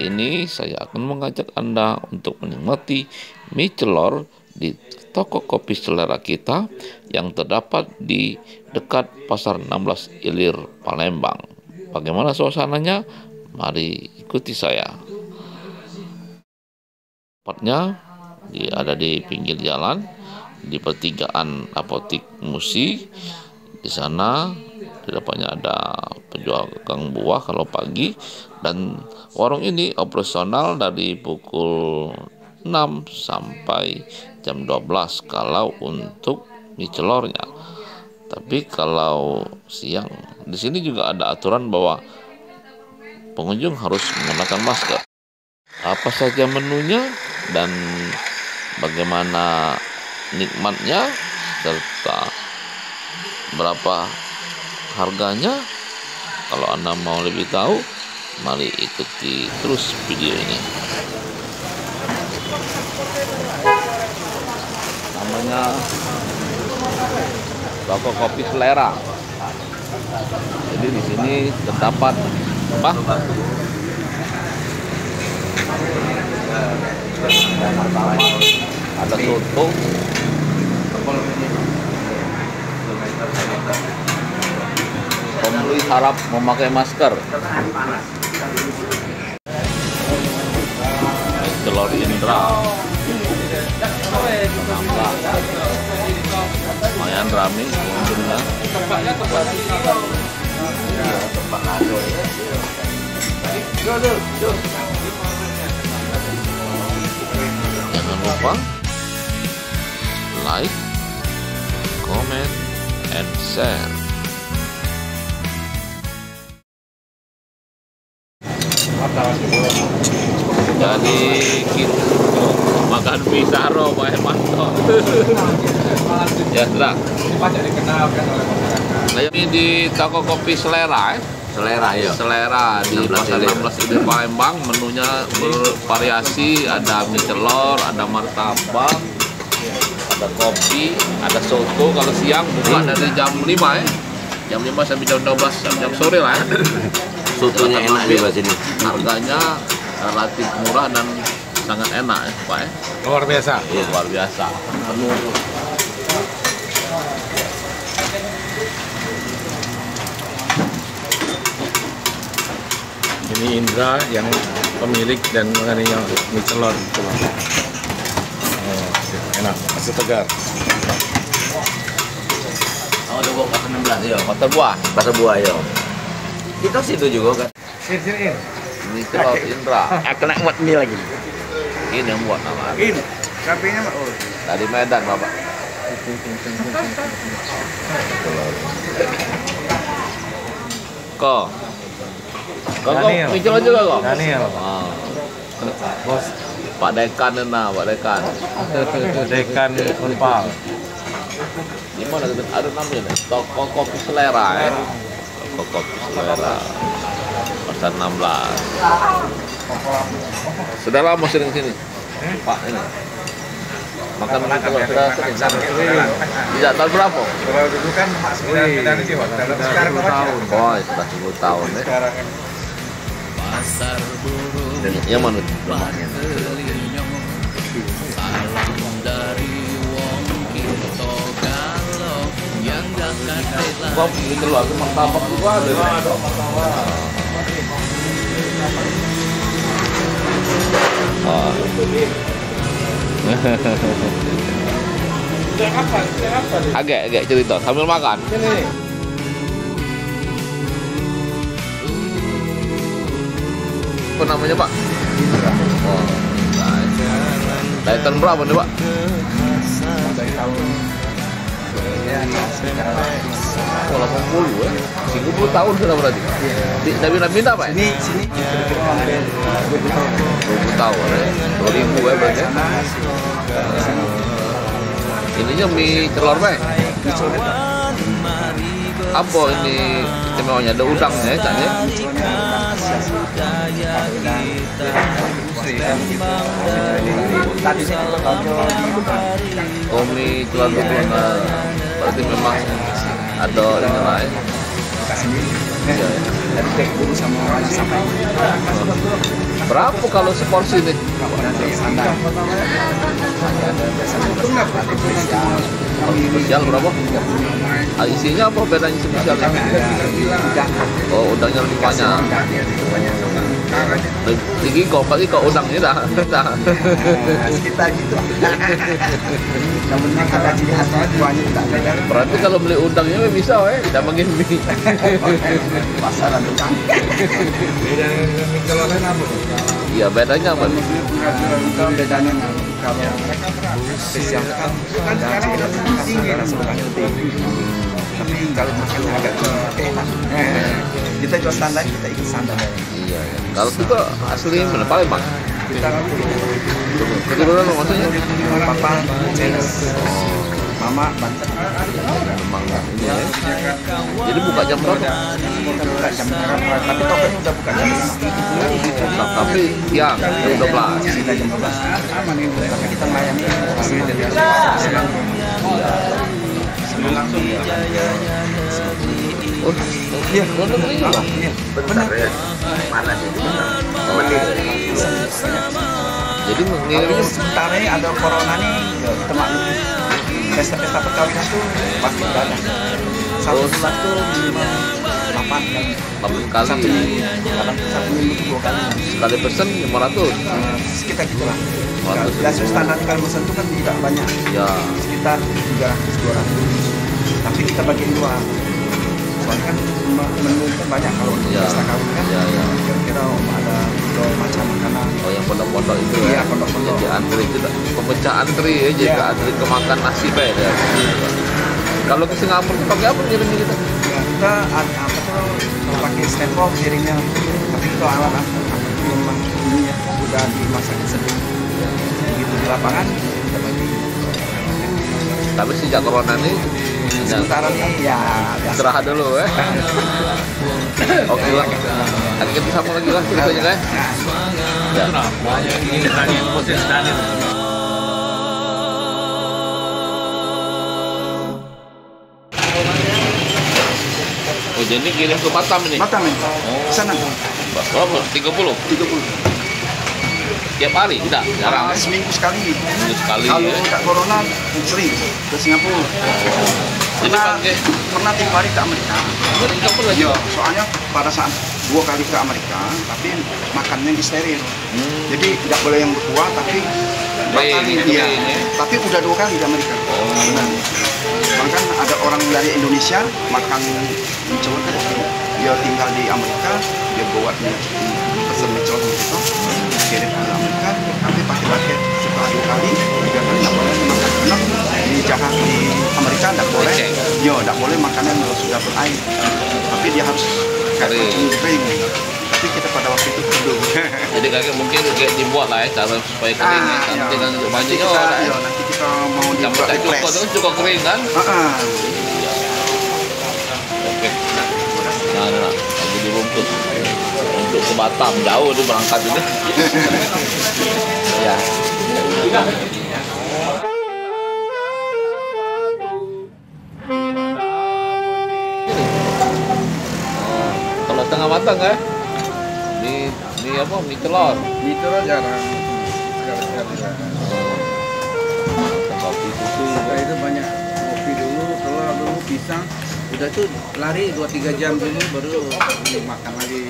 Kali ini saya akan mengajak Anda untuk menikmati mie celor di toko kopi selera kita yang terdapat di dekat Pasar 16 Ilir, Palembang. Bagaimana suasananya? Mari ikuti saya. Tempatnya ada di pinggir jalan, di pertigaan Apotik Musi. Di sana di depannya ada penjual kacang buah kalau pagi, dan warung ini operasional dari pukul 6 sampai jam 12 kalau untuk mie celornya. Tapi kalau siang di sini juga ada aturan bahwa pengunjung harus menggunakan masker. Apa saja menunya dan bagaimana nikmatnya serta berapa harganya, kalau Anda mau lebih tahu, mari ikuti terus video ini. Namanya toko kopi selera. Jadi di sini terdapat apa? Ada soto, pembeli harap memakai masker. Telur Indra, lumayan rame pengunjungnya. Jangan lupa like, comment, and share. Jadi kita makan pisaro Pak Hermanto. Ya sudah. Ini di toko kopi selera, Selera ya. Selera di Pasar 16 Ilir Palembang. Menunya bervariasi, ada mie celor, ada martabak, ada kopi, ada soto. Kalau siang buka dari jam 5 ya. Jam 5 sampai jam 12 jam sore lah ya. Sotonya enak juga sini. Harganya relatif murah dan sangat enak ya Pak ya. Luar biasa. Iya, luar biasa. Ini Indra yang pemilik dan mengenainya mie celor. Oh, enak, masih tegar. Oh, ada buah pasar 16 ya. Pasar buah. Pasar buah ya. Kita situ juga kan. Sini. Ini celor Indra. Kena buat mie lagi. Ini yang buat nama. Ini, sapinya Pak. Oh. Dari Medan Bapak. Kok Daniel. mie celor juga kok? Daniel. Oh. Bos Pak Dekan nah, Pak Dekan. Dekan Unpal. Di mana ada namanya? Toko kopi selera ya. Toko kopi selera. Pasar 16. Sudah lama sering sini. Pak ini. Makan mie celor sudah sering. Sejak tahun berapa? Kalau dulu kan sekitar Medan sih, Pak. Sekarang 10 tahun. Oh, sudah 10 tahun ya. Sekarang kan Yang mana? Kok gitu loh, aku martabak juga ada. Agak cerita sambil makan. Apa namanya Pak? Oh, dari tahun berapa nih Pak? dari tahun Oh, 80 ya? 10 tahun sudah berarti? Dari Minta Pak? Sini kira-kira 20 tahun ya? 2000 ya berarti ya? Ininya mie celor Pak? Apa ini istimewanya? Ada udangnya ya Cak ya? Oh, mie celor dulu. Nah, berarti memang ada ini lain. Dari dulu sama sampai Berapa kalau seporsi nih? Spesial berapa? Ah, isinya apa bedanya spesial? Oh, udangnya lebih banyak. Tinggi kok, pasti kok udangnya dah. Sekitar gitu. Namun ada ciri khasnya banyak tak ada. Berarti kalau beli udangnya bisa, tidak makin mie. Pasaran udang. Beda dengan mie kalau lain apa? Iya, bedanya apa? Itu bedanya kalau spesial kan ada ciri khasnya rasa udangnya lebih. Tapi kalau makannya agak enak. Kita jual standar, kita ikut standar. Iya, iya. Kalau kita asli mana Palembang? Kita Keturunan maksudnya? papa Celes, mama Banten. Memang ini ya. Jadi buka jam berapa? Kita buka jam berapa? Tapi tokonya udah buka jam 5. Tapi siang jam 12. Kita jam 12. Tapi kita melayani hasil dari langsung. Oh, iya, luar negeri juga. Benar. Mana sih? Jadi Kalau mengirimnya sementara ini ada corona nih, kita maklum. Pesta-pesta perkawinan tuh pasti ada. Satu bulan tuh minimal 8 kali. 8 kali. Satu minggu tuh 2 kali. Sekali pesen 500. Sekitar gitulah. 500. Biasanya standarnya kalau pesan tuh kan tidak banyak. Ya. Sekitar 300-200. Tapi kita bagiin dua. Soalnya kan menu kan banyak kalau untuk Ya. pesta kawin kan. Ya, ya. Kira-kira ada 2 macam makanan. Oh, yang pondok-pondok itu Iya, ya. pondok-pondok. Jadi antri itu pemecah antri ya, jadi Iya. antri ke makan nasi ya. Kalau ke Singapura pakai apa ngirimnya kita? Ya, kita apa tuh pakai styrofoam piringnya. Tapi itu alat apa memang ini ya udah dimasakin sendiri. Begitu di lapangan kita bagi. Tapi sejak corona ini Sementara nih ya biasa. istirahat dulu ya. Oke lah. Nanti kita sambung lagi lah ceritanya kan. Ya. Banyak ini tadi proses tadi. Oh, jadi kirim ke Batam ini. Batam nih. Sana. Berapa? 30. 30. Tiap hari? Tidak, jarang. Seminggu sekali. Seminggu sekali Kalau ya. nggak corona sering ke Singapura. Jadi pakai Pernah 3 hari ke Amerika. dari kapan lagi? Iya, soalnya pada saat 2 kali ke Amerika, tapi makannya steril. Jadi tidak boleh yang berkuah, tapi Plain, iya. plain, ya. Tapi udah 2 kali di Amerika. Benar. Bahkan ada orang dari Indonesia makan mencoba kan, dia tinggal di Amerika, dia buat pesen mencoba gitu, kirim ke Amerika, tapi pakai paket setelah 2 kali, 3 kali nggak boleh makan enak di Jakarta di Amerika nggak boleh, yo nggak boleh makanan yang sudah berair, tapi dia harus kering. Tapi kita pada waktu itu belum. Jadi kayak mungkin kayak dibuat lah ya cara supaya kering ya. Nanti kan Nanti banyak kita, orang. yo, nanti kita mau Campur dibuat itu kok request. itu juga kering kan? Oke. Nah, lagi dibungkus untuk ke Batam jauh dia berangkat ini. Ya. Kalau tengah matang ya? Mie apa? Mie telur. Itu jarang. Sekali-sekali lah. Kopi susu. Kita itu banyak kopi dulu, telur dulu, pisang. Udah tuh lari 2-3 jam dulu baru makan lagi.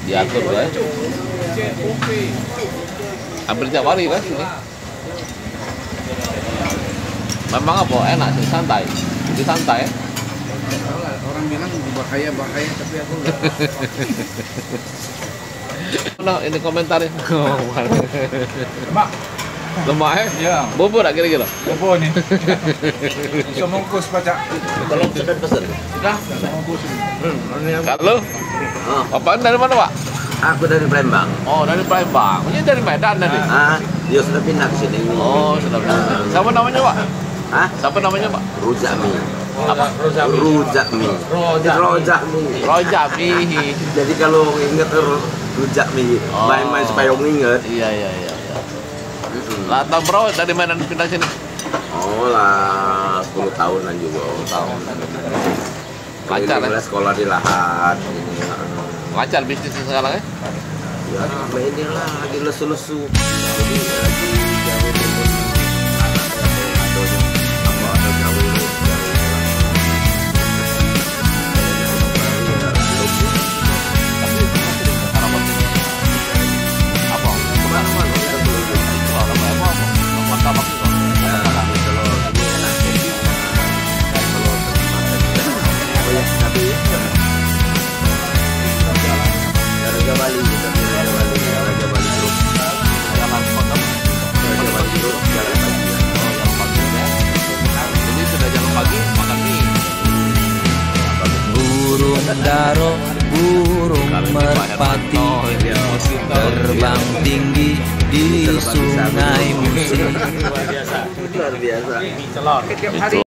Diatur lah ya. Hampir tiap hari kan ini. Memang apa? Enak sih, santai. Jadi santai ya. Orang bilang bahaya tapi aku enggak. Nah, ini komentarnya. Mak, Lemak ya? ya, Bubur tak kira-kira? bobo nih. Bisa mungkus baca. Tolong sudah pesen. Sudah, mungkus. Kalau Oh, Bapak dari mana, Pak? aku dari Palembang. Oh, dari Palembang. Ini dari Medan tadi. Ah, dia sudah pindah ke sini. Oh, sudah benar. Siapa namanya, Pak? Ah, Siapa namanya, Pak? Rujak-Mi. Apa? Rujak-Mi. Rojak-Mi. Rojami. Jadi kalau inget Rujak-Mi, Oh. main-main supaya orang inget. Iya. Lah, tahun berapa dari Medan pindah sini? Oh lah, 10 tahunan juga. Tahun. Lancar ya? Keliling lah sekolah di Lahat. Ini, Lancar bisnis sekarang ya? Ya, ini lah lagi lesu-lesu. Jadi lagi jauh timun ada jauh burung daro, burung merpati terbang tinggi di sungai musik. luar biasa.